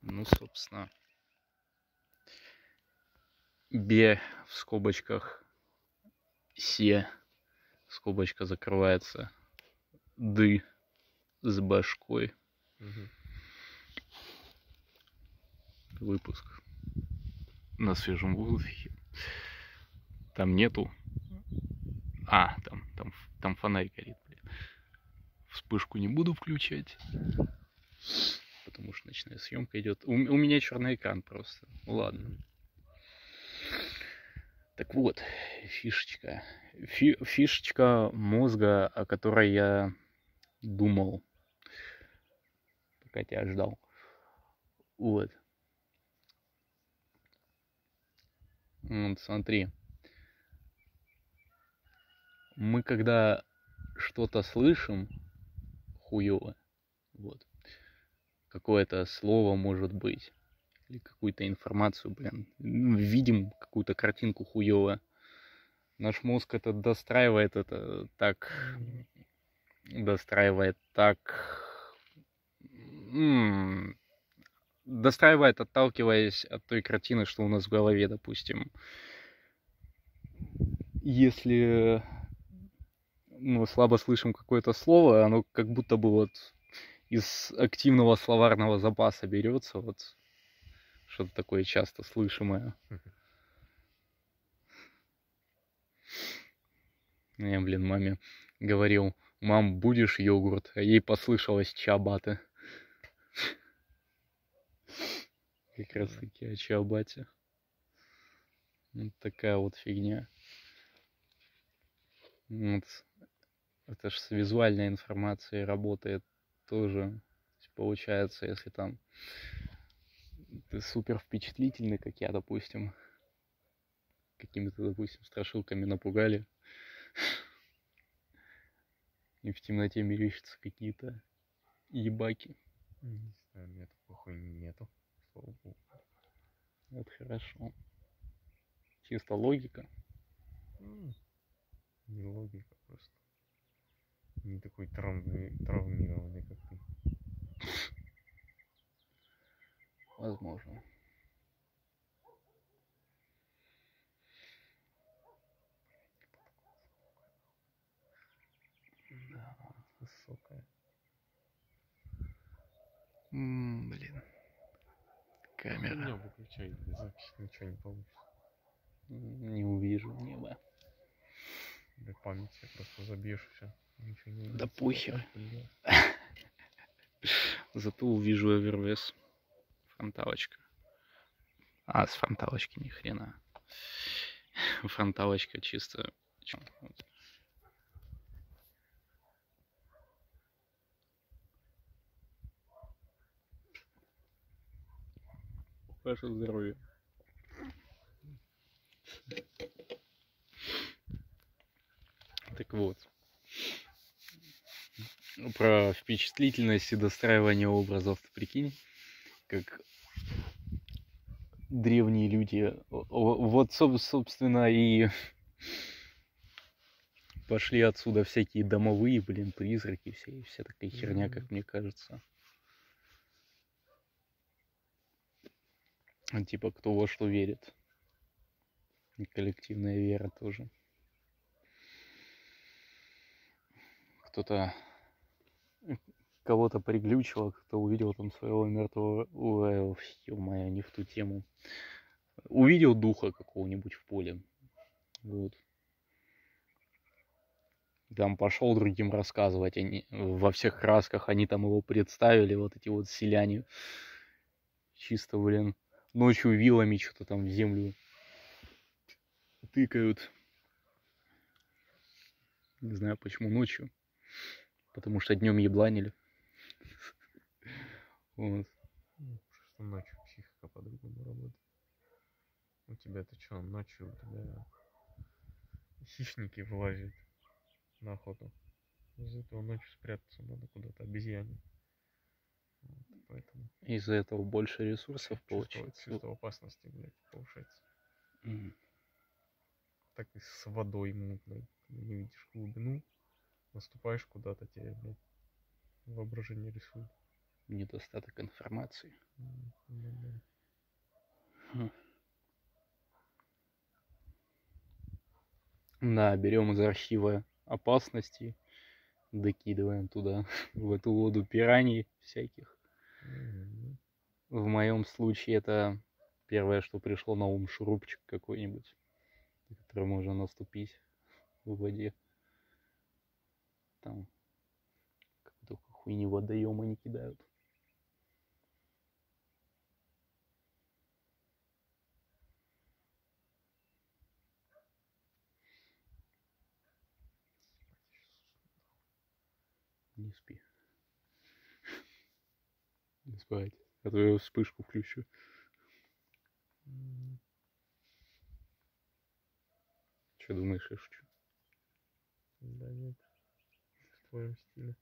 Ну, собственно, бе в скобочках, се, скобочка закрывается, ды с башкой. Мгм. Выпуск на свежем воздухе. Там нету. Там фонарь горит, блин. Вспышку не буду включать, потому что ночная съемка идет. У меня черный экран просто. Ладно. Так вот, фишечка. Фишечка мозга, о которой я думал, пока тебя ждал. Вот. Вот, смотри. Мы когда что-то слышим хуёво, вот, какое-то слово может быть, или какую-то информацию, блин, видим какую-то картинку хуёво, наш мозг это достраивает, достраивает, отталкиваясь от той картины, что у нас в голове, допустим. Если мы слабо слышим какое-то слово, оно как будто бы вот из активного словарного запаса берется, вот что-то такое часто слышимое. Я, блин, маме говорил: мам, будешь йогурт? А ей послышалось чиабатта. Как раз таки о чиабатте. Вот такая вот фигня. Вот. Это ж с визуальной информацией работает тоже. Получается, если там ты супер впечатлительный, как я, допустим, какими-то, допустим, страшилками напугали, и в темноте мерещатся какие-то ебаки. Не знаю, у меня такой хуйни нету, слава богу. Это хорошо. Чисто логика. Не логика просто. Не такой травмированный, как ты. Возможно. Да, высокая. Блин. Камера. Хуйня, выключай, без записи ничего не получится. Не увижу небо. Для памяти просто забьешь все. Ничего не увидится. Да похер. Зато увижу Эвервес. Фронталочка. А, с фронталочки ни хрена. Фронталочка чисто. Вот. Ваше здоровье. Так вот. Про впечатлительность и достраивание образов, ты прикинь, как древние люди. Вот, собственно, и пошли отсюда всякие домовые, блин, призраки, вся такая херня, как мне кажется. Типа, кто во что верит. И коллективная вера тоже. Кто-то кого-то приглючило, кто увидел там своего мертвого... Ой, ё-моё, не в ту тему. Увидел духа какого-нибудь в поле. Вот. Там пошел другим рассказывать. Они во всех красках, они там его представили, вот эти вот селяне. Чисто, блин, ночью вилами что-то там в землю тыкают. Не знаю, почему ночью. Потому что днем ебланили. Вот. Что ночью психика по-другому работает. У тебя-то что, ночью у тебя хищники вылазят на охоту. Из-за этого ночью спрятаться надо куда-то обезьяне. Вот, поэтому Из-за этого больше ресурсов получается. Чувство опасности, блядь, повышается. Так и с водой мутной. Не видишь глубину, наступаешь куда-то, тебе, блядь, воображение рисует. недостаток информации. Да. Хм. Да, берем из архива опасностей, докидываем туда, в эту воду пираний всяких. Мгм. В моем случае это первое, что пришло на ум, шурупчик какой-нибудь, на который можно наступить в воде. Там как только хуйни водоема не кидают. Не спи. Не спать. А то я вспышку включу. М, Че думаешь, я шучу? Да нет, в твоем стиле.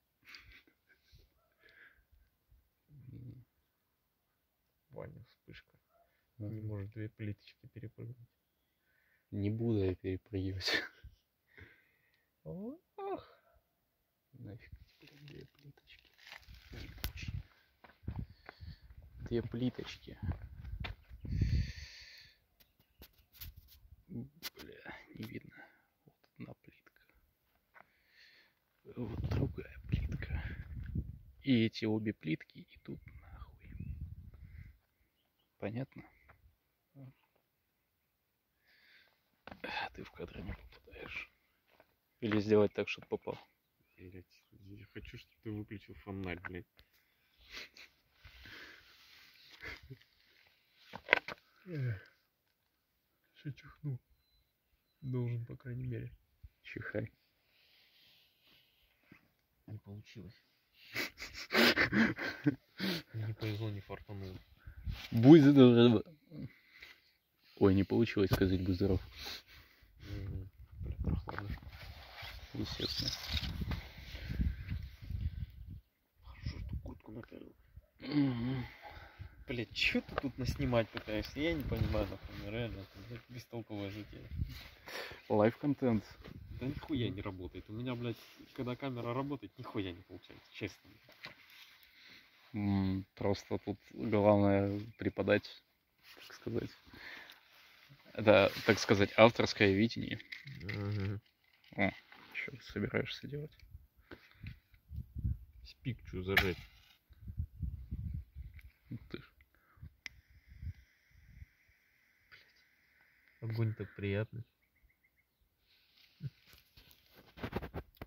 М, Ваня, вспышка. ага. Не может 2 плиточки перепрыгнуть. Не буду я перепрыгивать. Ох. Нафиг эти, блин, две плиточки. Ебучие. Две плиточки. Бля, не видно. Вот одна плитка. Вот другая плитка. И эти обе плитки идут нахуй. Понятно? Ты в кадр не попадаешь. Или сделать так, чтобы попал. Блять, я хочу, чтобы ты выключил фонарь, блядь. Сейчас чихну. Должен, по крайней мере. Чихай. Не получилось. Не повезло, не фартануло. Будь здоров. Ой, не получилось сказать будь здоров. Бля, прохладно. Естественно. Хорошо, что куртку напялил. Мгм. Блять, что ты тут наснимать пытаешься? Я не понимаю, например, реально, это, блядь, бестолковая затея. Лайв-контент. Да нихуя не работает. У меня, блядь, когда камера работает, нихуя не получается, честно. Просто тут главное преподать, так сказать. Это, так сказать, авторское видение. О, что ты собираешься делать? Спикчу зажать. Ух ты ж. Огонь так приятный.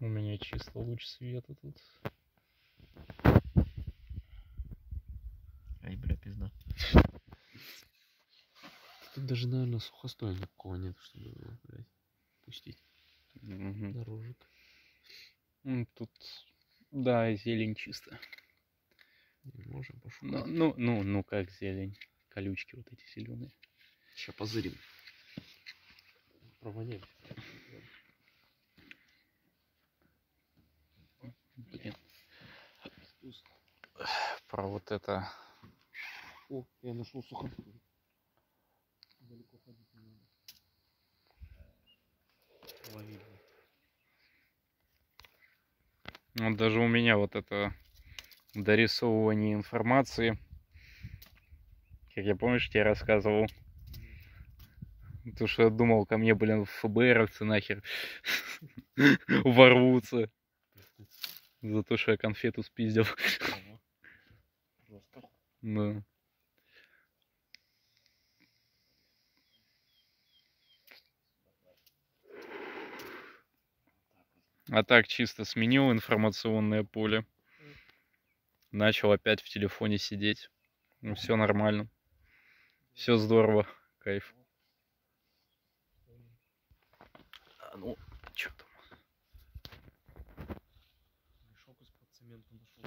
У меня чисто луч света тут. Ай, бля, пизда. Тут даже, наверное, сухостоя никакого нет, чтобы его, блядь, пустить Мгм. наружу. Тут, да, зелень чисто. Можем пошукать. Ну, как зелень. Колючки вот эти зеленые. Сейчас позырим. Провоняем. Блин. Про вот это. О, я нашел сухостоя. Далеко ходить не надо. Лови. Вот даже у меня вот это дорисовывание информации. Как я, помнишь, тебе рассказывал. Потому что я думал, ко мне, блин, ФБРовцы нахер ворвутся. За то, что я конфету спиздил. Просто. Да. А так чисто сменил информационное поле. Начал опять в телефоне сидеть. Ну, все нормально. Все здорово. Кайф. А ну, что там? Мешок из-под цемента нашел.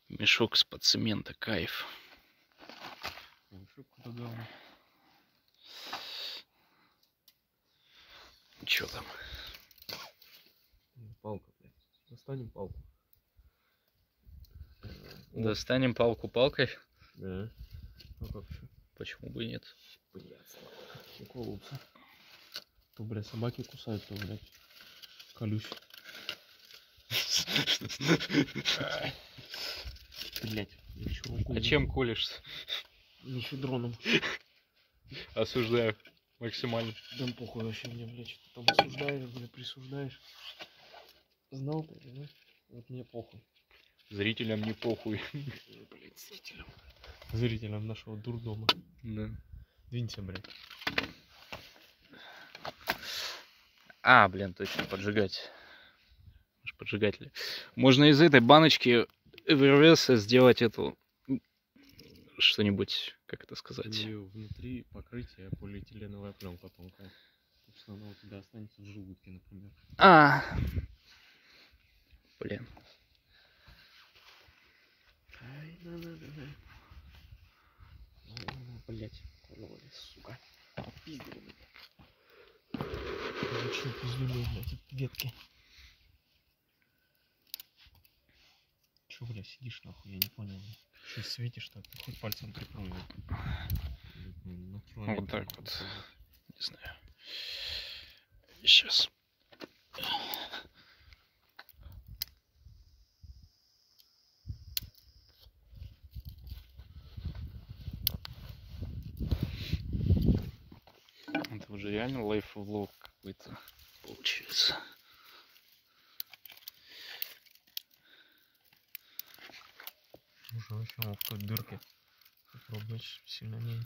Мешок из-под цемента. Кайф. Мешок куда дал? Что там? Палка, блядь. Достанем палку. Достанем палку палкой? Да. А как еще? Почему бы и нет? Блядь, слава. Какого лучше? То, блядь, собаки кусают, то, блядь, колюсь. Блядь, я чё, руку А чем колешься? мефедроном. Осуждаю максимально. Да похуй вообще мне, блядь, что ты там осуждаешь, блядь, присуждаешь. Знал ты, да? Вот мне похуй. Зрителям не похуй. Блядь, зрителям. Зрителям нашего дурдома. Да. Двинься, блядь. А, блин, точно, поджигать. Поджигатели. Можно из этой баночки Эвервеса сделать эту что-нибудь, как это У сказать. нее внутри покрытие полиэтиленовая пленка тонкая. Так что она у тебя останется в желудке, например. А, блин. Ай, на. Блять, сука. Пиздили меня. Зачем пиздили, блядь, эти ветки? Чё, блядь, сидишь нахуй, я не понял. Что светишь так? Ты хоть пальцем прикрой. На километр. Вот так вот. Не знаю. Сейчас. Это уже реально лайф-влог какой-то получается. Уже вообще в той дырке. Попробовать, чтобы сильно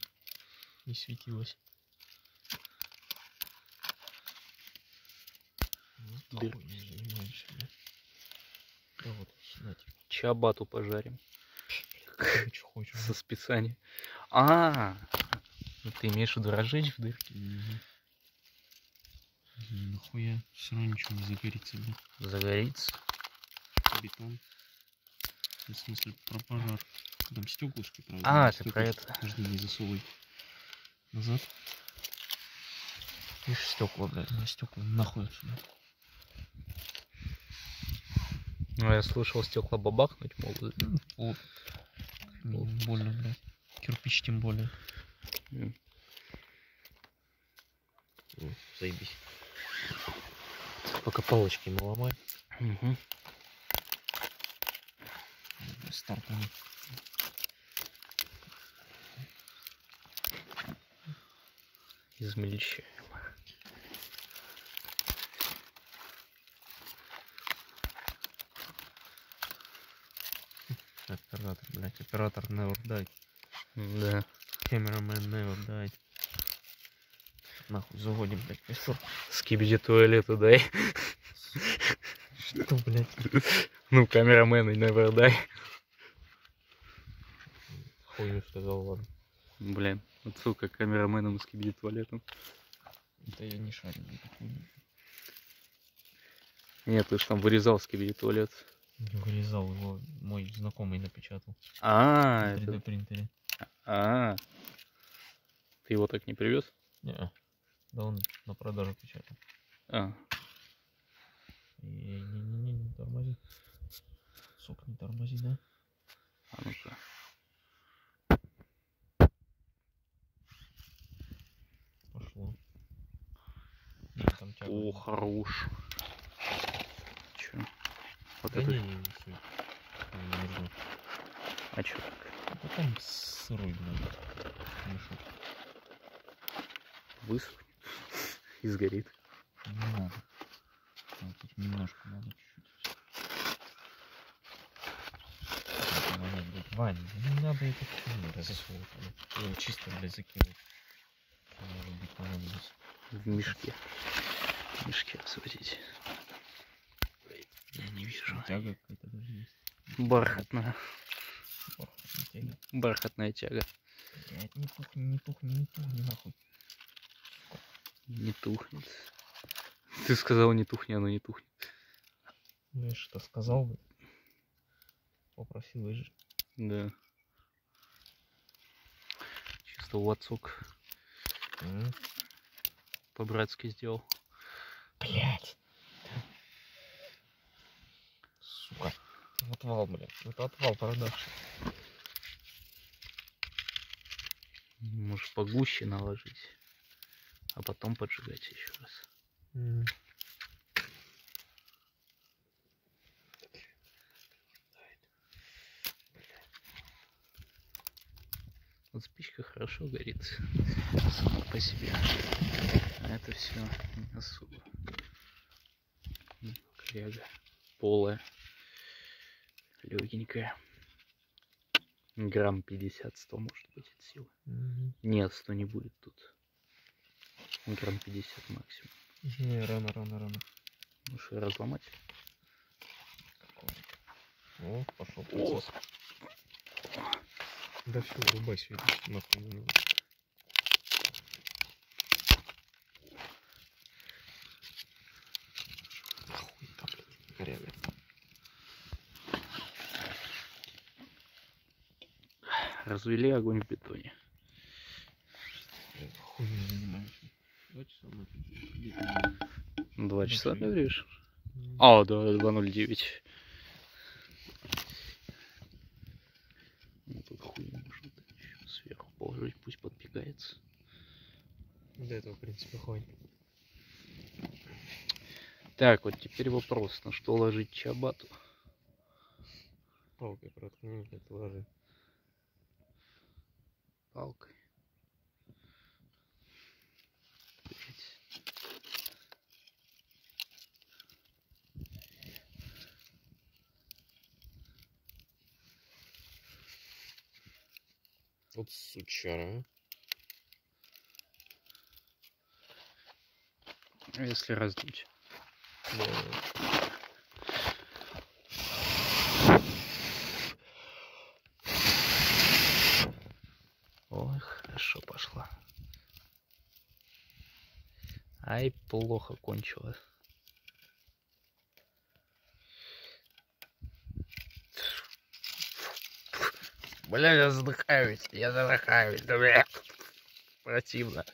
не светилось. Дыр. Да вот, знаете. Чиабату пожарим. Ты что хочешь? Со специанием. А, ты имеешь в виду разжечь в дырке? Нахуя? Все равно ничего не загорится, блядь. Загорится. Бетон. В смысле, про пожар. Там стеклышки, правда? А, ты стеклышки. про это. Подожди, не засовывай. Назад. Видишь, стекла, блядь, на стекла нахуй отсюда. Ну, я слышал, стекла бабахнуть могут. Вот. Больно, блядь. Кирпич тем более. Заебись. Пока палочки наломай. Угу. Стартану. Измельчаем. Оператор, блядь. Оператор never died. Да. Cameraman never died. Нахуй заводим, блядь, костер. Скибиди туалету дай. Что, блядь? Ну, камерамен и never die. Хуйню сказал, ладно. Блин, отсылка к камераменам с скибиди туалетом. Это я не шарю. Нет, ты же там вырезал скибиди туалет. Не вырезал его, мой знакомый напечатал. А, На 3D это... принтере. А, ты его так не привез? Не, да он на продажу печатал. А, Не тормози. Сука, не тормози, да? а ну-ка. Пошло. Нет, там тяга. О, хорош. Чё? Вот Да это... не суть. Не нужно. А чё так? Да там сырой, блядь. Мешок. Высохнет и сгорит. Не надо. Вот тут немножко надо чуть-чуть. Ваня, не надо это хуйню разосовывать. Его чисто, блядь, закинуть. Может быть, понадобится. В мешке. В мешке разводить. Я не вижу. Тяга какая-то даже есть. Бархатная. Бархатная тяга. Бархатная тяга. Блядь, не тухни, нахуй. Не тухнет. Ты сказал не тухни, оно не тухнет. Ну я что сказал бы? Попросил же. Да. Чисто лацок по-братски сделал. Блять. Сука. Это отвал, блядь. Это отвал продавший. Может погуще наложить. а потом поджигать еще раз. М. Вот спичка хорошо горит сама по себе. А это все не особо. Коряга. Полая. Легенькая. Грамм 50-100 может быть от силы. Мгм. Нет, 100 не будет тут. Грамм 50 максимум. Не, рано. Лучше разломать. О, пошел процесс. Да все, врубай свет. Нахуй не надо. Хуй там, коряга. Развели огонь в бетоне. Хуй не занимаюсь. 2 часа ночи. 2 часа, Ночью. говоришь? А, да, 2:09. Ну, тут хуй можно еще сверху положить, пусть подпекается. До этого, в принципе, хватит. Так, вот теперь вопрос, на что ложить чиабатту? Палкой проткни, блядь, ложи. Палкой. Блять. Вот сучара. А если раздуть? Да. Ой, хорошо пошла. Ай, плохо кончилось. Бля, я задыхаюсь, бля. Противно.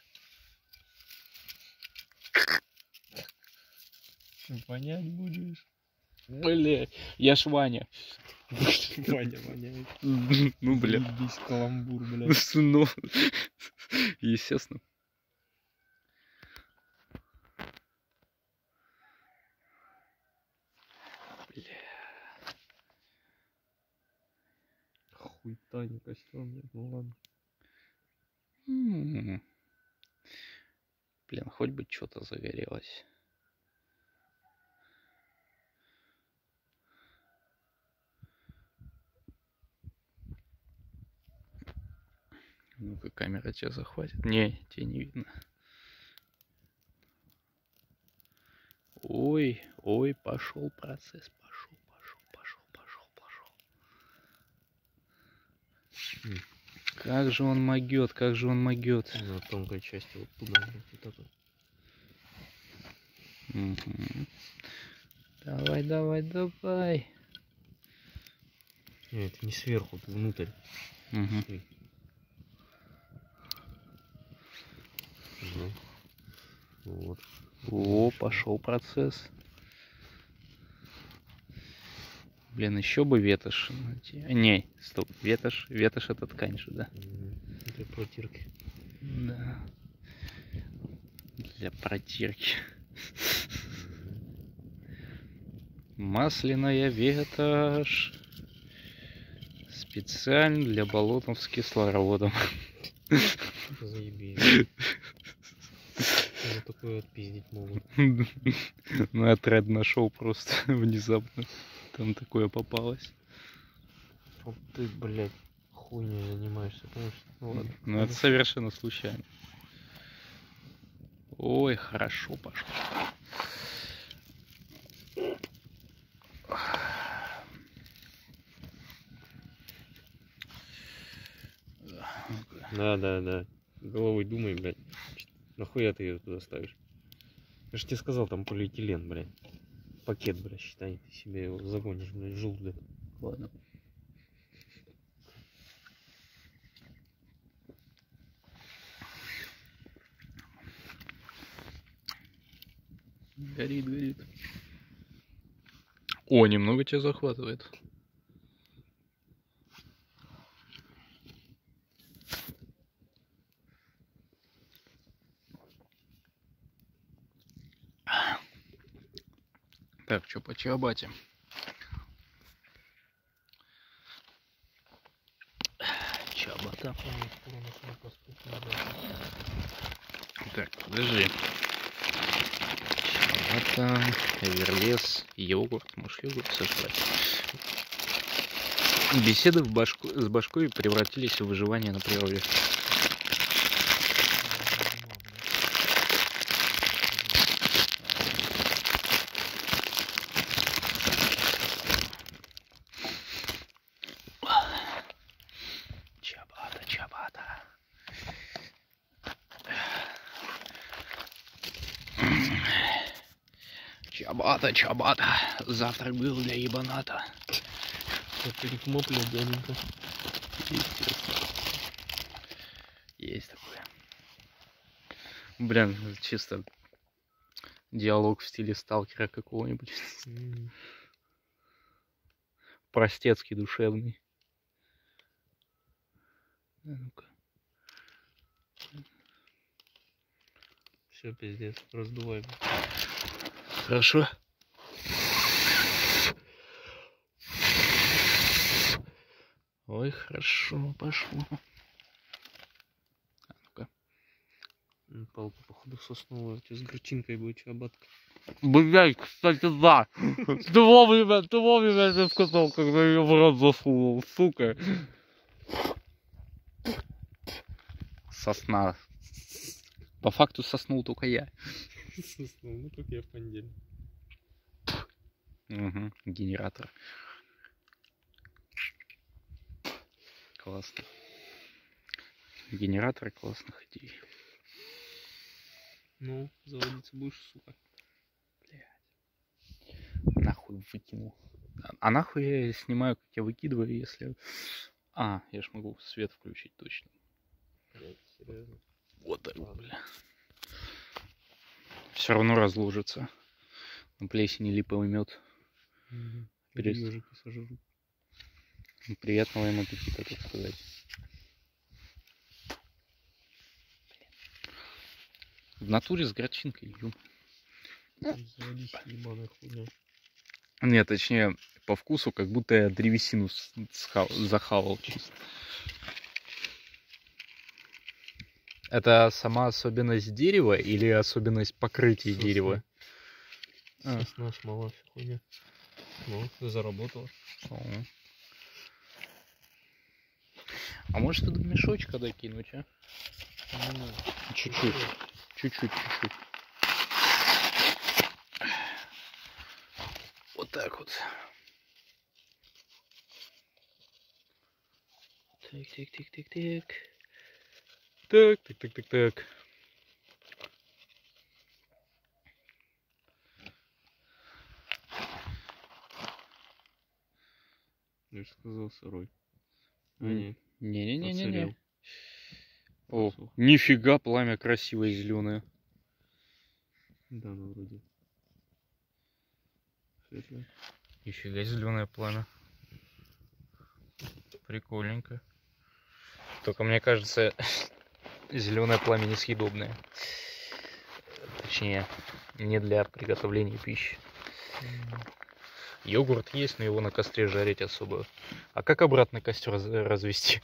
Понять будешь. Бля, я ж Ваня. Ваня воняет. Ну, бля. Заебись, каламбур, блядь. Ну, естественно. Бля. Хуйта, не костюм, блядь, ну ладно. Блин, хоть бы что-то загорелось. Ну-ка, камера тебя захватит. Не, тебе не видно. Ой, ой, пошел процесс. Пошел. Как же он могет, На тонкой части вот туда, блядь, вот так вот. Угу. Давай. Не, это не сверху, ты внутрь. Угу. Ну, вот. О, пошел процесс. Блин, еще бы ветошь. Не, стоп, ветошь это ткань же, да? Для протирки. Да. Для протирки. Масляная ветошь. Специально для болотов с кислородом. Заебись. За такое отпиздить могут. Ну, я тред нашел просто внезапно. Там такое попалось. Вот ты, блядь, хуйней занимаешься, конечно. Ну ладно. Ну, это совершенно случайно. Ой, хорошо пошло. Да. Головой думай, блядь. Нахуя ты ее туда ставишь? Я же тебе сказал, там полиэтилен, блядь. Пакет, блядь, считай. Ты себе его загонишь, блядь, в желудок. Ладно. Горит. О, немного тебя захватывает. Так, что по Чиабате? Чиабата. Так, подожди. Чиабата, Эверлес, йогурт. Может, йогурт сожрать? Беседы с башкой превратились в выживание на природе. Чиабата. Чиабата. Завтрак был для ебаната. Перекмопля дяденька. Естественно. Есть такое. Блин, чисто диалог в стиле сталкера какого-нибудь. Простецкий, душевный. Ну-ка. Все, пиздец, раздуваем. Хорошо. Ой, хорошо, пошло. А ну-ка. Палка, походу, сосновая. С горчинкой будет Чиабатка. Блять, кстати, да. Ты вовремя это сказал, когда ее в рот засунул, сука. Сосна. По факту соснул только я. Соснул, ну как я в понедельник. Угу, генератор. Классно. Генератор классных идей. Ну, заводиться будешь, сука. Нахуй выкинул. А нахуй я снимаю, как я выкидываю, если... А, я ж могу свет включить точно. Блядь, серьезно. Вот так, бля. Все равно разложится. На плесени липовый мед. Ежики сожрут. Приятного им аппетита, так сказать. В натуре с горчинкой. Заводись, ебаная хуйня. Нет, точнее, по вкусу, как будто я древесину захавал чисто. Это сама особенность дерева или особенность покрытия Сосна. дерева? Сосна, смола, вся хуйня. Ну, ты заработала. А может туда мешочка докинуть, а? Не надо. Чуть-чуть. Чуть-чуть. Вот так вот. Так. Я же сказал сырой. А нет. Не-не-не-не. Отсырел. О, нифига, пламя красивое зеленое. Да, ну вроде. Светлое. Нифига зеленое пламя. Прикольненько. Только мне кажется, зеленое пламя несъедобное. Точнее, не для приготовления пищи. Йогурт есть, но его на костре жарить особо. А как обратно костер развести?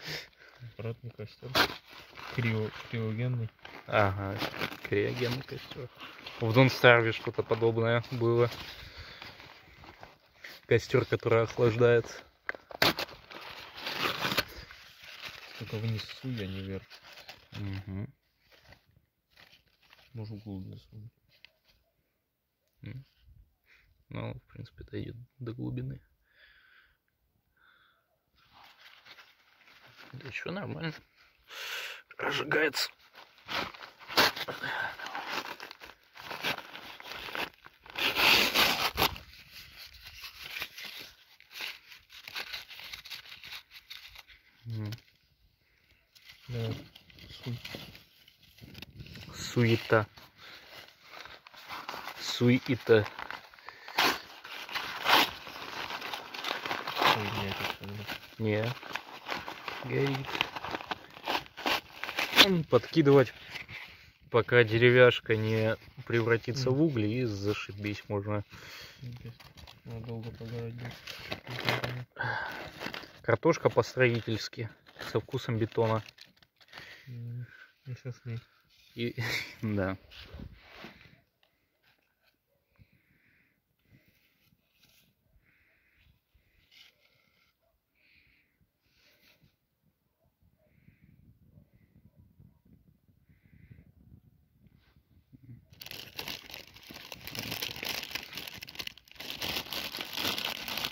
Обратный костер. Криогенный. Ага, криогенный костер. В Don't Starve что-то подобное было. Костер, который охлаждает. Только вниз суй, а не вверх. Угу. Можно глубже сунуть. Ну, в принципе, дойдет до глубины. Да что, нормально. Разжигается. Да, суй. Суета. Суета. Хуйня это что-то. Не. Горит. Подкидывать, пока деревяшка не превратиться в угли и зашибись можно. Надо долго погорать будет. Картошка по-строительски, со вкусом бетона. И шашлык. И да. —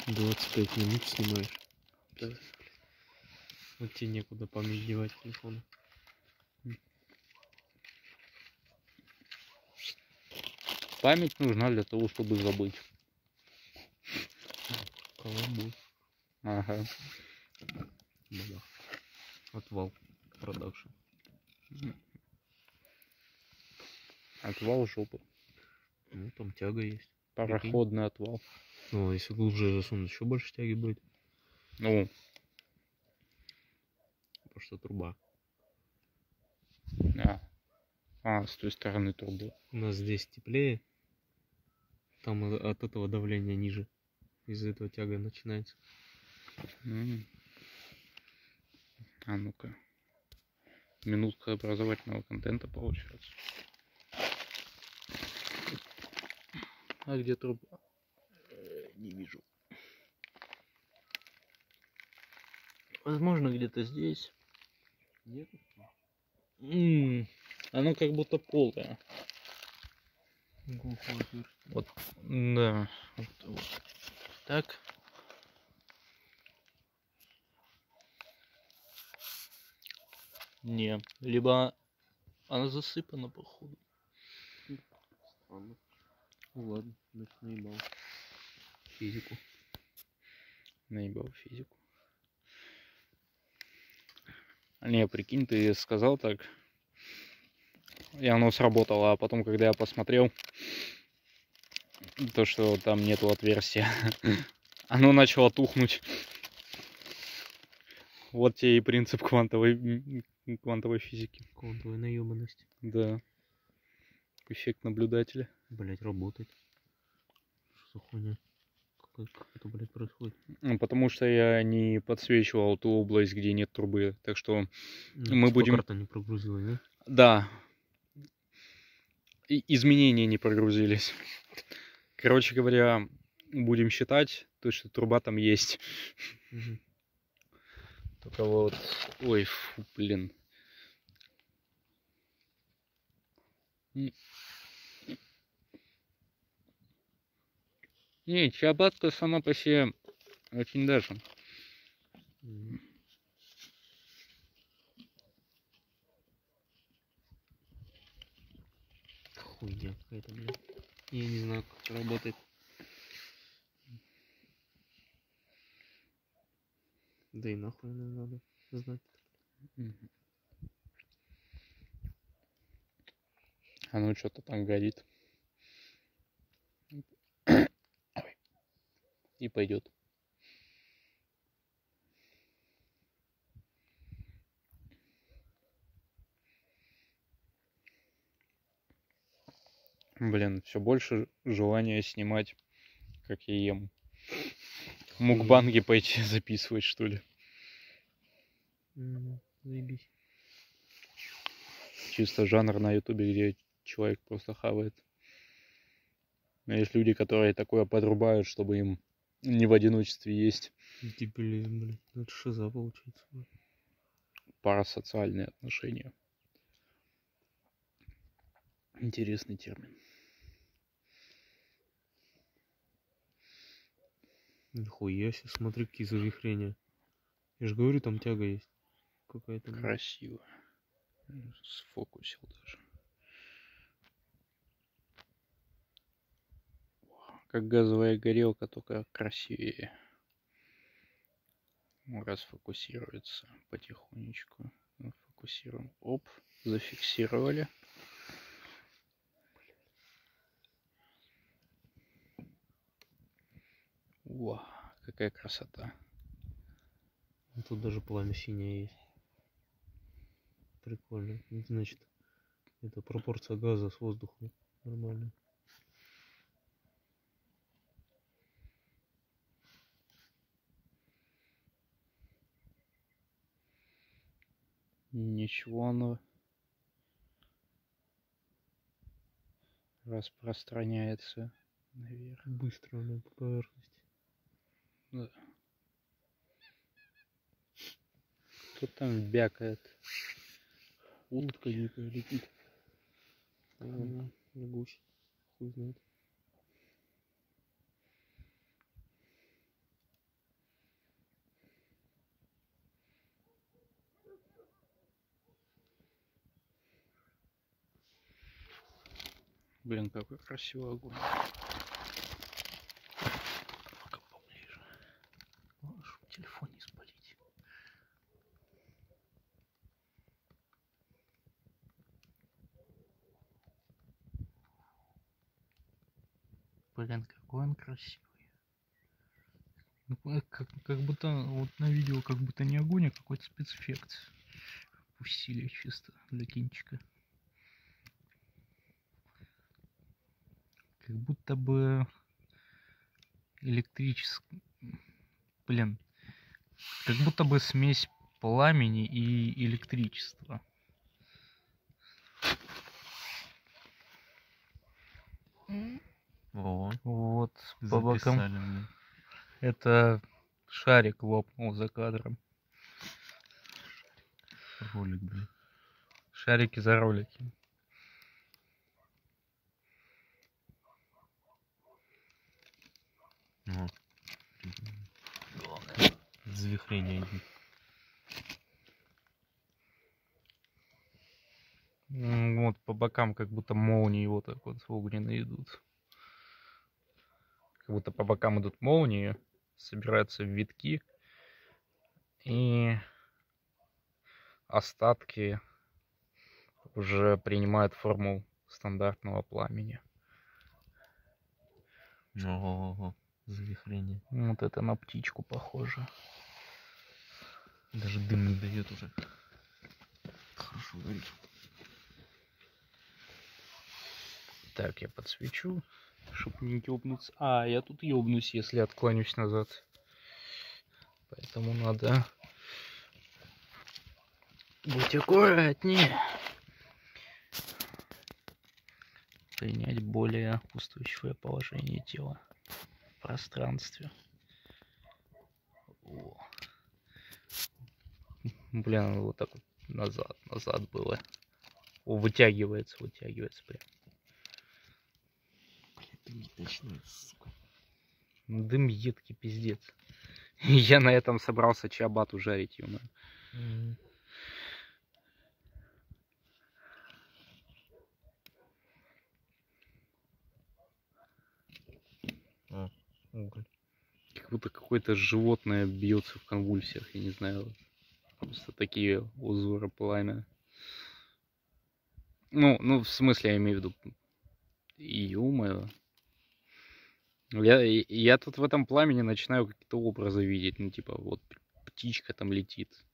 25 минут снимаешь. Да. Вот тебе некуда память девать телефон. Память нужна для того, чтобы забыть. Колобок. Ага. Да. Отвал продавший. Отвал жопы. Ну, там тяга есть. Пароходный отвал. Ну, а если глубже засунуть, еще больше тяги будет. Ну. Потому что труба. С той стороны трубы. У нас здесь теплее. Там от этого давление ниже. Из-за этого тяга начинается. А ну-ка. Минутка образовательного контента получается. А где труба? Не вижу. Возможно, где-то здесь. Нет? Оно как будто полое. Вот, да. Вот. Так. Не, либо она засыпана, походу. Странно. Ну ладно, значит наебал. Физику. Наебал физику. Не, прикинь, ты сказал так. И оно сработало, а потом, когда я посмотрел, то, что там нету отверстия, оно начало тухнуть. Вот тебе и принцип квантовой физики. Квантовая наебанность. Да. Эффект наблюдателя. Блять, работает. Что за хуйня? Как это, блядь, происходит? Потому что я не подсвечивал ту область, где нет трубы. Так что мы типа будем... карта не прогрузилась, да? Да. И изменения не прогрузились. Короче говоря, будем считать, то, что труба там есть. Угу. Только вот... Ой, фу, блин. Не, чиабатка сама по себе очень даже. Хуйня какая-то, блядь. Я не знаю, как это работает. Да и нахуй нам надо знать. Оно что-то там горит. И пойдет. Блин, все больше желания снимать, как я ем. Мукбанги пойти записывать, что ли. Заебись. Чисто жанр на ютубе, где человек просто хавает. Но есть люди, которые такое подрубают, чтобы им не в одиночестве есть. Дебилизм, блин. Это шиза получается. Парасоциальные отношения. Интересный термин. Нихуя себе, смотри, какие завихрения. Я же говорю, там тяга есть. Какая-то. Красиво. Сфокусил даже. Как газовая горелка, только красивее. Расфокусируется потихонечку. Фокусируем. Оп, зафиксировали. Вау, какая красота. Тут даже пламя синее есть. Прикольно. Значит, это пропорция газа с воздухом. нормально. Ничего, оно распространяется наверх. Быстро оно по поверхности. Да. Кто там бякает? Утка дикая летит. Ладно, гусь. Хуй знает. Блин, какой красивый огонь. Ну-ка поближе. Ладно, чтоб телефон не спалить. Блин, какой он красивый. Ну, как будто вот на видео как будто не огонь, а какой-то спецэффект. Пустили чисто для кинчика. Как будто бы электрический... Блин. Как будто бы смесь пламени и электричества. Вот, по бокам. Записали. Это шарик лопнул за кадром. Ролик, блин. Шарики за ролики. Вот. Завихрение идет. Вот по бокам как будто молнии вот так вот огненные идут. Как будто по бокам идут молнии, собираются в витки. И остатки уже принимают форму стандартного пламени. Ого, завихрение. Вот это на птичку похоже. Даже дым не дает уже. Хорошо горит. Так, я подсвечу, чтобы не ёбнуться. А, я тут ёбнусь, если отклонюсь назад. Поэтому надо быть аккуратнее. Принять более устойчивое положение тела в пространстве. О. Блин, вот так вот назад было. О, вытягивается прям. Блин, дым начинает, сука. Дым едкий, пиздец. Я на этом собрался чиабату жарить, ё-моё. Уголь. Как будто какое-то животное бьется в конвульсиях, я не знаю. Просто такие узоры пламя. Ну, в смысле, я имею в виду. Ё-моё. Я тут в этом пламени начинаю какие-то образы видеть. Ну, типа, вот птичка там летит.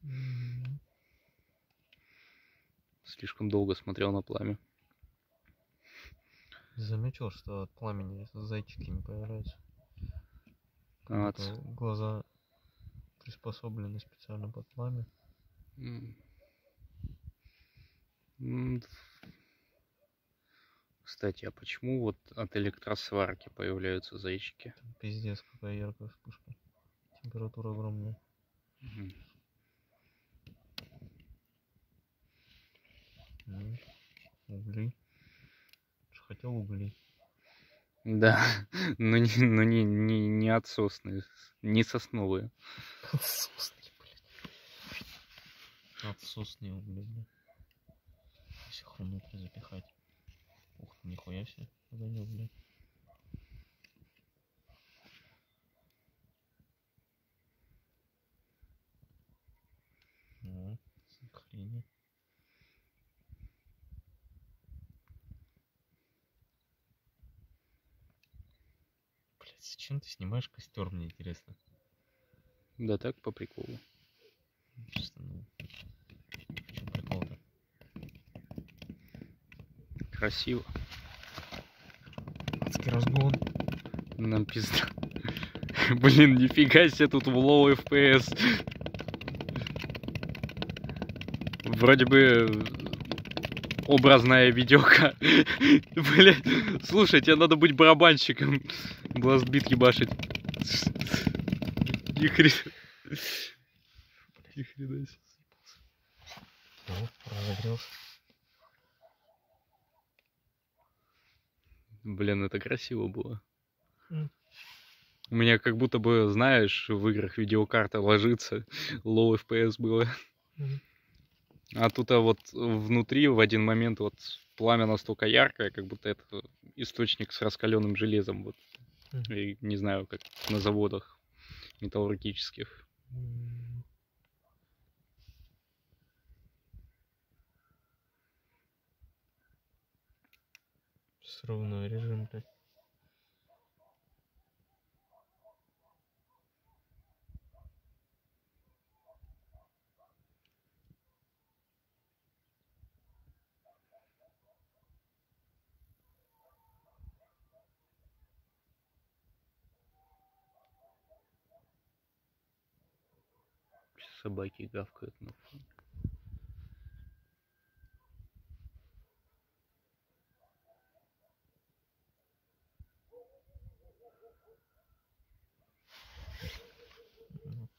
Слишком долго смотрел на пламя. Заметил, что от пламени зайчики не появляются. А, Как будто глаза приспособлены специально под пламя. Кстати, а почему вот от электросварки появляются зайчики? Там пиздец, какая яркая вспышка. Температура огромная. Угли. Хотел угли. Да, но не отсосные, не сосновые. Отсосные, блядь. Отсосные угли, блядь. Если их внутрь запихать. Ух, нихуя себе. Огонек, блядь. Охренеть. Блядь, зачем ты снимаешь костер, мне интересно? Да так, по приколу. Чисто, ну, в чем прикол-то? Красиво. Жесткий разгон. Нам пизда. Блин, нифига себе тут в лоу FPS. Вроде бы образная видеока. Блин, слушай, тебе надо быть барабанщиком. Бластбит ебашить. Ни хрена. Ни хрена себе. Ну, разогрелся. Блин, это красиво было. М. У меня как будто бы, знаешь, в играх видеокарта ложится, low FPS было. Мгм. А тут вот внутри в один момент вот пламя настолько яркое, как будто это источник с раскаленным железом. Вот. Мгм. И не знаю, как на заводах металлургических. М. Срывной режим, блядь. Собаки гавкают на фоне.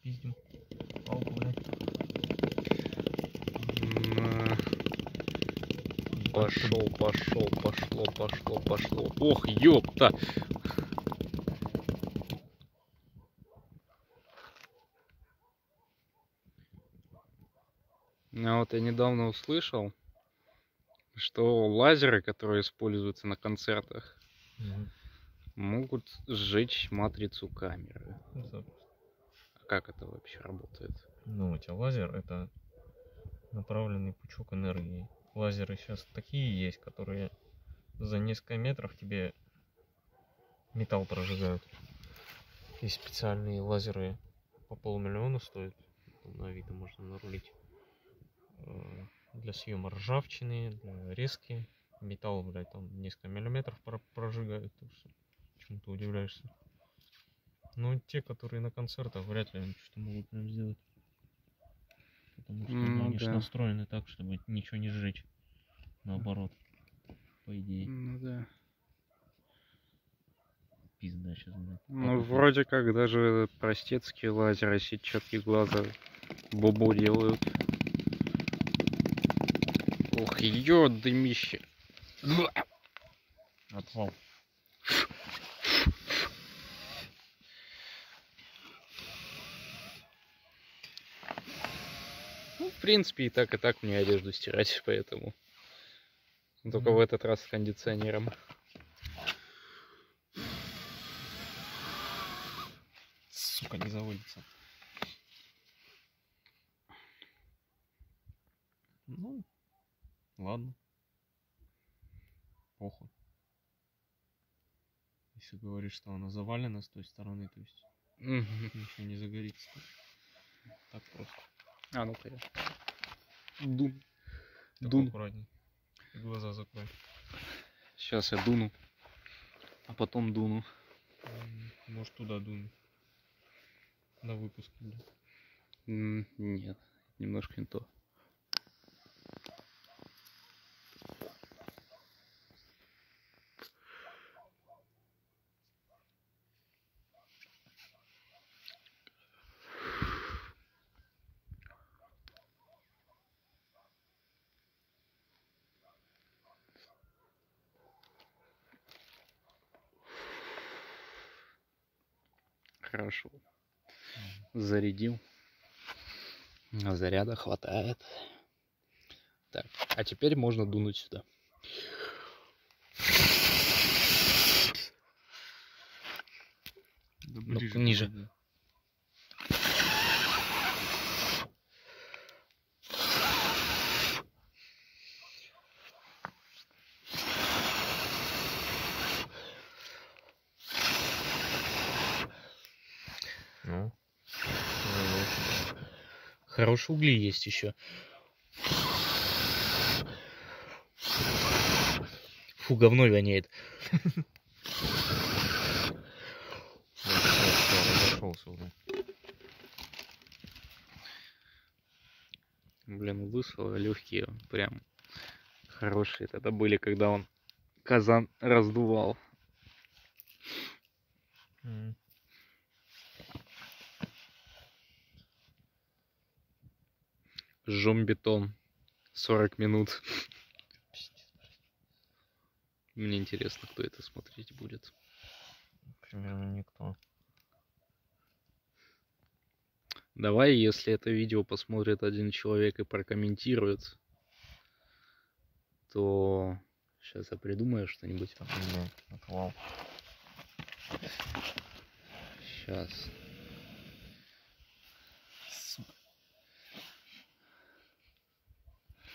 Пиздим. Палку, блядь. Пошло. Ох, ёпта! А вот я недавно услышал, что лазеры, которые используются на концертах, Мгм. могут сжечь матрицу камеры. Запросто. А как это вообще работает? Ну, у тебя лазер — это направленный пучок энергии. Лазеры сейчас такие есть, которые за несколько метров тебе металл прожигают. Есть специальные лазеры, по 500 000 стоят. Там на Авито можно нарулить. Для съема ржавчины, для резки. Металл, блядь, там несколько миллиметров прожигают. Почему ты удивляешься? Но те, которые на концертах, вряд ли они что-то могут прям сделать. Потому что Ну они же да. настроены так, чтобы ничего не сжечь. Наоборот, по идее. Ну да. Пизда сейчас, блядь. Ну, вроде как даже простецкие лазеры, сетчатки глаза бобо делают. Ох, ё, дымище. Отвал. Ну, в принципе, и так мне одежду стирать, поэтому. Только Мгм. в этот раз с кондиционером. Сука, не заводится. Ну, ладно. Похуй. Если говоришь, что она завалена с той стороны, то есть Мгм. ничего не загорится. Так просто. А, ну-ка я. Дуну. Так Дуну. аккуратней. И глаза закрой. Сейчас я дуну. А потом дуну. Может, туда дунь. На выпуске, блядь. Нет, немножко не то. Хорошо. Зарядил. Заряда хватает. Так, а теперь можно дунуть сюда. Да Ну, ближе ниже. подойди. Ну, Хорошие угли есть еще. Фу, говно воняет. нашелся уже. Блин, высыло легкие, прям хорошие. Это были, когда он казан раздувал. Жжем бетон. 40 минут. Мне интересно, кто это смотреть будет. Примерно никто. Давай, если это видео посмотрит один человек и прокомментирует, то сейчас я придумаю что-нибудь. Блин, отвал. Сейчас. Сука.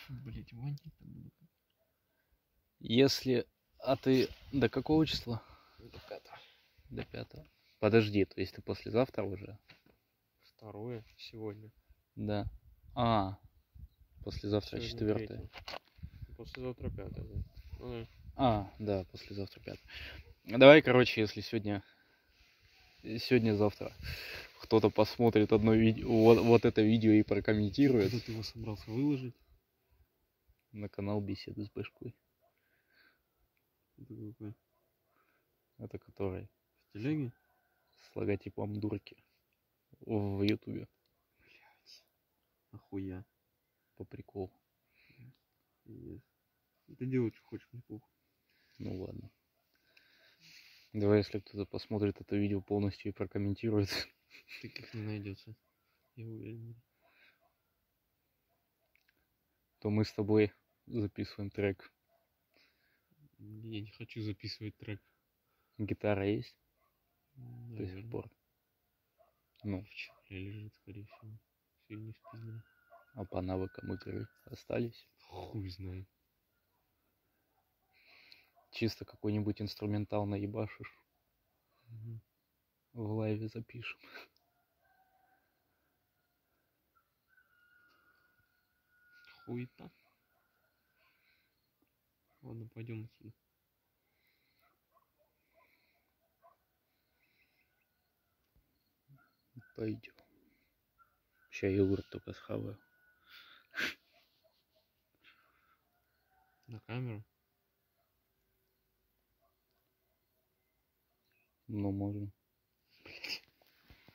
Блять, вонять-то буду. Если... А ты до какого числа? До 5. До 5. Подожди, то есть ты послезавтра уже? 2 сегодня. Да. А, послезавтра Сегодня 4. 3. Послезавтра 5, да. Ну, А, да, послезавтра 5. Давай, короче, если сегодня-завтра кто-то посмотрит одно видео, вот это видео и прокомментирует. когда ты его собрался выложить? На канал Беседы с Башкой. Это какой? Это который В телеге? с логотипом дурки в Ютубе. Блять. Охуя. По приколу. Yes. Ты делай, что хочешь, мне похуй. Ну ладно. Давай, если кто-то посмотрит это видео полностью и прокомментирует. Таких не найдется. Я уверен. То мы с тобой записываем трек. Я не хочу записывать трек. Гитара есть до Наверное. сих пор? Ну, В чехле лежит, скорее всего. Сильно спиздил. а по навыкам игры остались? Хуй знает. Чисто какой-нибудь инструментал наебашишь. Угу. В лайве запишем. Хуета. Ладно, пойдем отсюда. Пойдем. Сейчас йогурт только схаваю. На камеру? Ну, можно.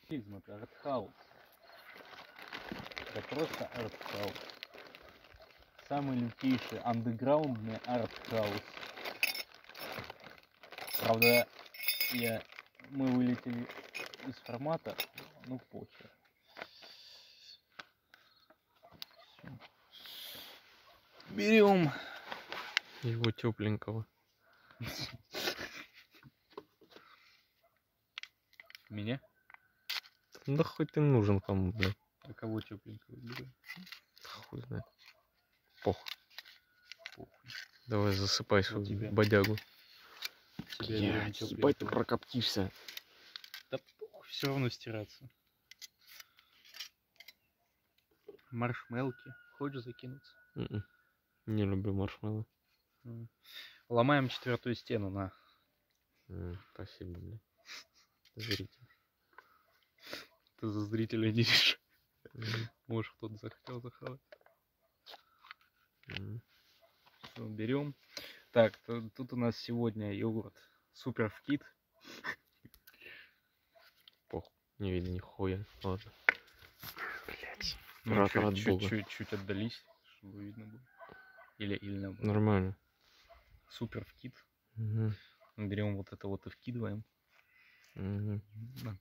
Это артхаус. Это просто артхаус. Самый лютейший андеграундный артхаус. Правда, мы вылетели из формата, ну похер. Берем Его тепленького. меня. Да хоть ты нужен кому, блядь. А кого тепленького берем? Хуй знает. Похуй. Похуй. Давай засыпай свою тебя. бодягу. Тебя берем Ебать, ты тепленького. прокоптишься. Да похуй, все равно стираться. Маршмелки. Хочешь закинуться? Не люблю маршмеллоу. Ломаем 4-ю стену, на. Спасибо, блядь. Зритель. Ты за зрителя не видишь. Может, кто-то захотел захавать. Все, берем. Так, тут у нас сегодня йогурт супер вкид. Похуй. Не видно нихуя. Ладно. Блять. Ну, Рад Бога. чуть отдались, чтобы видно было. Или наоборот. Нормально. Супер вкид. Угу. Берем вот это вот и вкидываем. Угу. Да.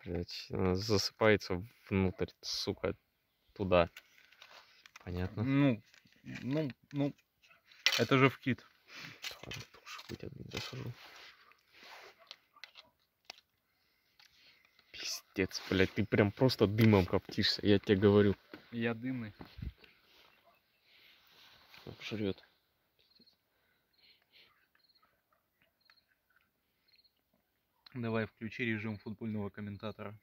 Блять, она засыпается внутрь, сука, туда. Понятно? Ну, это же вкид. Ладно, душу хоть одну засажу. Пиздец, блять, ты прям просто дымом коптишься, я тебе говорю. Я дымный. Жрет. Давай, включи режим футбольного комментатора.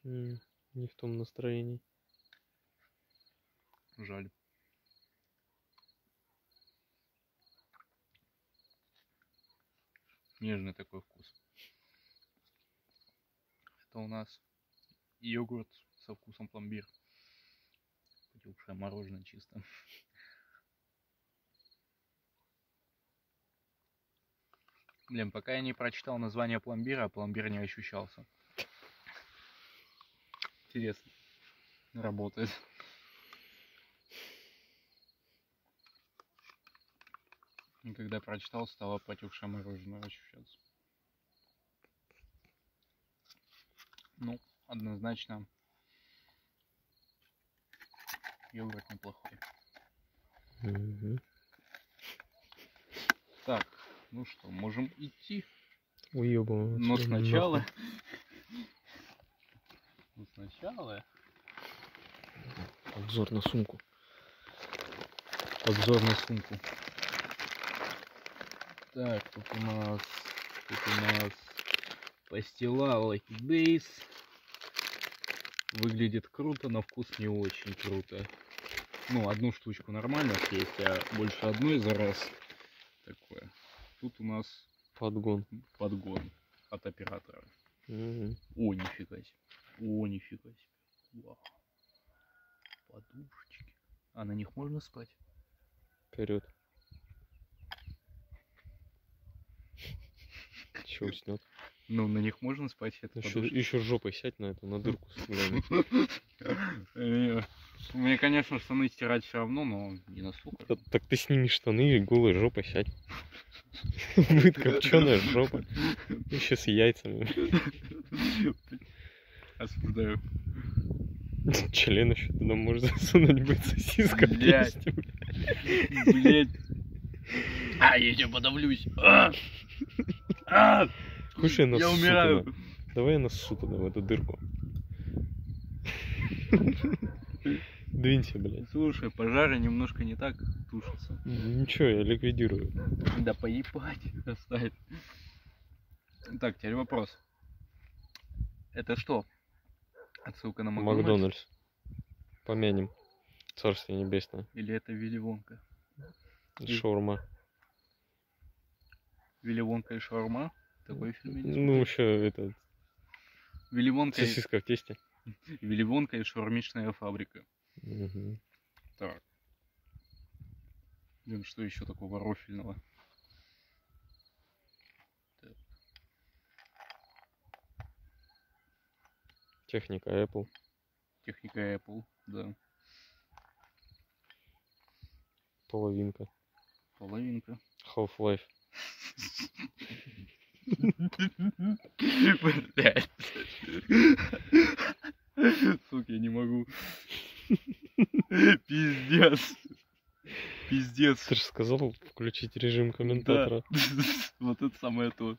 Не в том настроении. Жаль. Нежный такой вкус. у нас йогурт со вкусом пломбир. Потекшее мороженое чисто. Блин, пока я не прочитал название пломбира, пломбир не ощущался. Интересно. Работает. И когда прочитал, стало потекшее мороженое ощущаться. Ну, однозначно йогурт неплохой. Так, ну что, можем идти. Уёбываться. Но сначала... Обзор на сумку. Обзор на сумку. Так, тут у нас пастила Lucky Days. Выглядит круто, на вкус не очень круто. Ну, одну штучку нормально съесть, а больше одной за раз такое. Тут у нас подгон от оператора. О, нифига себе. Вау. Подушечки. А на них можно спать? Вперед. Че уснет? Ну, на них можно спать. Это еще жопой сядь на эту, на дырку с хуями. Мне, конечно, штаны стирать все равно, но не настолько. Так ты сними штаны и голой жопой сядь. Будет копченая жопа. Еще с яйцами. Осуждаю. Член еще туда может засунуть, будет сосиска. Блять. А, я тебя подавлюсь. Хочешь, я нассу умираю. туда? Давай я нассу туда, в эту дырку. Двинься, блядь. Слушай, пожары немножко не так тушатся. Ничего, я ликвидирую. Да поебать, оставь. Так, теперь вопрос. Это что? Отсылка на Макдональдс? Макдональдс. Помянем. Царствие небесное. Или это Вилли Вонка? Шаурма. Вилли Вонка и шаурма? Такой фильм я не Ну, еще это... Вилли Вонка Сосиска в тесте. Вилли Вонка и шаурмичная фабрика. Угу. Так. Блин, что еще такого рофильного? Так. Техника Apple. Техника Apple, да. Половинка. Half-Life. Блять. Сука, я не могу. Пиздец. Ты же сказал включить режим комментатора. Да. Вот это самое то.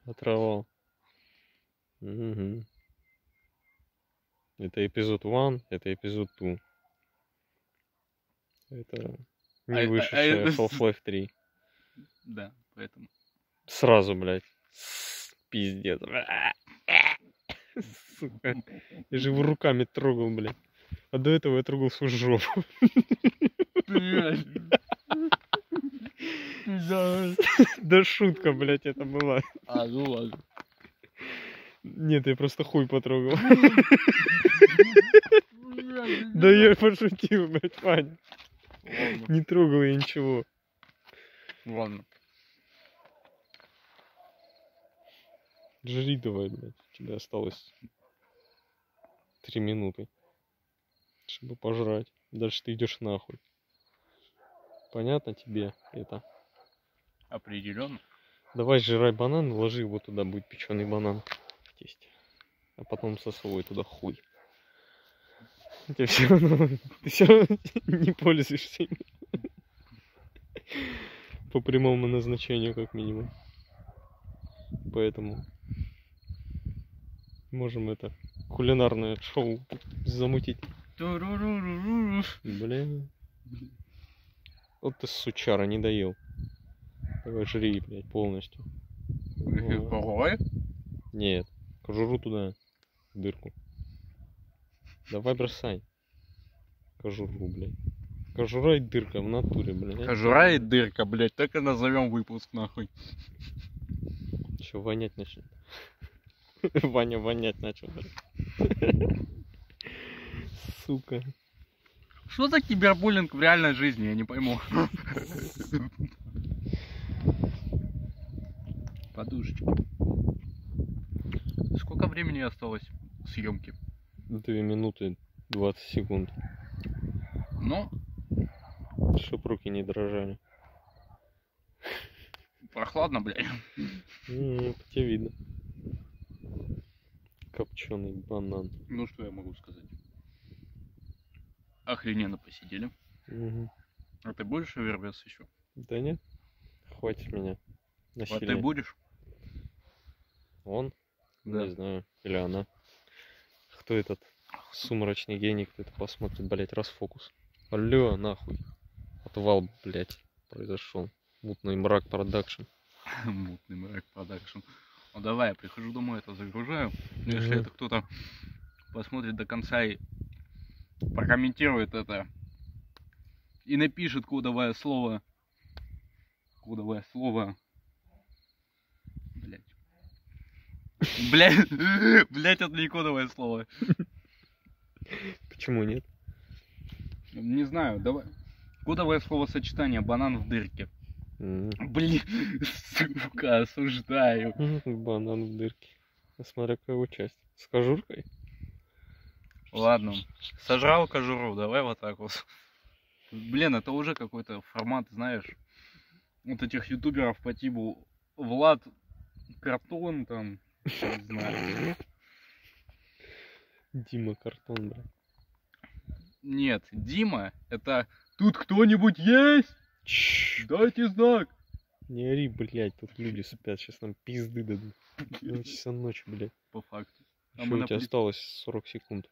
Отрывал. Угу. Это эпизод 1, это эпизод 2. Это не вышедшая Half-Life 3. Да, поэтому. Сразу, блядь. Пиздец. Сука. Я же его руками трогал, блядь. А до этого я трогал свою жопу. Да шутка, блядь, это была. А, ну ладно. Нет, я просто хуй потрогал. Да я пошутил, блядь, Вань. Не трогал я ничего. Ладно. Жри давай, блядь. У тебя осталось 3 минуты, чтобы пожрать. Дальше ты идешь нахуй. Понятно тебе это? Определенно. Давай жрай банан, ложи его туда, будет печеный банан в тесте. А потом сосовой туда хуй. Ты все равно не пользуешься ими. По прямому назначению, как минимум. Поэтому можем это кулинарное шоу замутить. Блин. Вот ты, сучара, не доел. Давай жри, блядь, полностью. Какой? Нет, кожуру туда, в дырку. Давай бросай. Кожуру, блядь. Кожура и дырка в натуре, блядь. Кожура и дырка, блядь, так и назовем выпуск, нахуй. Еще вонять начнет. Ваня вонять начал. Сука. Что за кибербуллинг в реальной жизни, я не пойму. Подушечки. Сколько времени осталось съемки? 2 минуты 20 секунд. Ну, Чтоб руки не дрожали. прохладно, блядь. По тебе видно. Копченый банан. Ну, что я могу сказать? Охрененно посидели. Мгм. А ты будешь вербец еще? Да нет. Хватит меня. А ты Насилие. будешь? Он? Да. Не знаю. Или она. Кто этот сумрачный гений, кто это посмотрит, блять, расфокус. Алло, нахуй. Отвал, блять, произошел. Мутный мрак продакшн. Мутный мрак продакшн. Ну давай, я прихожу домой, это загружаю. Если Мгм. это кто-то посмотрит до конца и прокомментирует это и напишет кодовое слово. Кодовое слово. Блять. Блять, блять, это не кодовое слово. Почему нет? Не знаю, давай. Кодовое словосочетание банан в дырке. Блин, сука, осуждаю. Банан в дырке. Смотря какую часть. С кожуркой? Ладно, сожрал кожуру, давай вот так вот. Блин, это уже какой-то формат, знаешь, вот этих ютуберов по типу Влад Картон там, не знаю. Дима Картон, бля. Нет, Дима, это тут кто-нибудь есть? Дайте знак. Не ори, блядь, тут люди спят, сейчас нам пизды дадут. 2 часа ночи, блядь. По факту. А Еще мы у на тебя плит- осталось 40 секунд.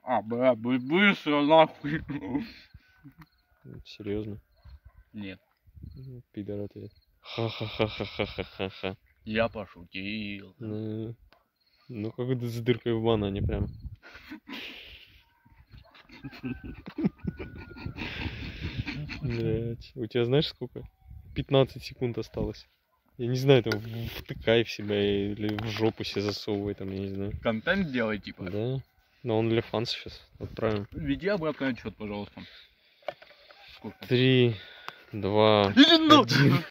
А, бля, быстро нахуй. Серьезно? Нет, Пидор ответ. Ха-ха-ха-ха-ха-ха-ха. я пошутил. Ну как это с дыркой в банане прям. Блять. У тебя знаешь сколько? 15 секунд осталось. Я не знаю, там втыкай в себя или в жопу себе засовывай, там, я не знаю. Контент делай, типа. Да. Но он для фанс сейчас отправим. Веди обратный отчет, пожалуйста. Сколько? 3, 2, Иди на- 1.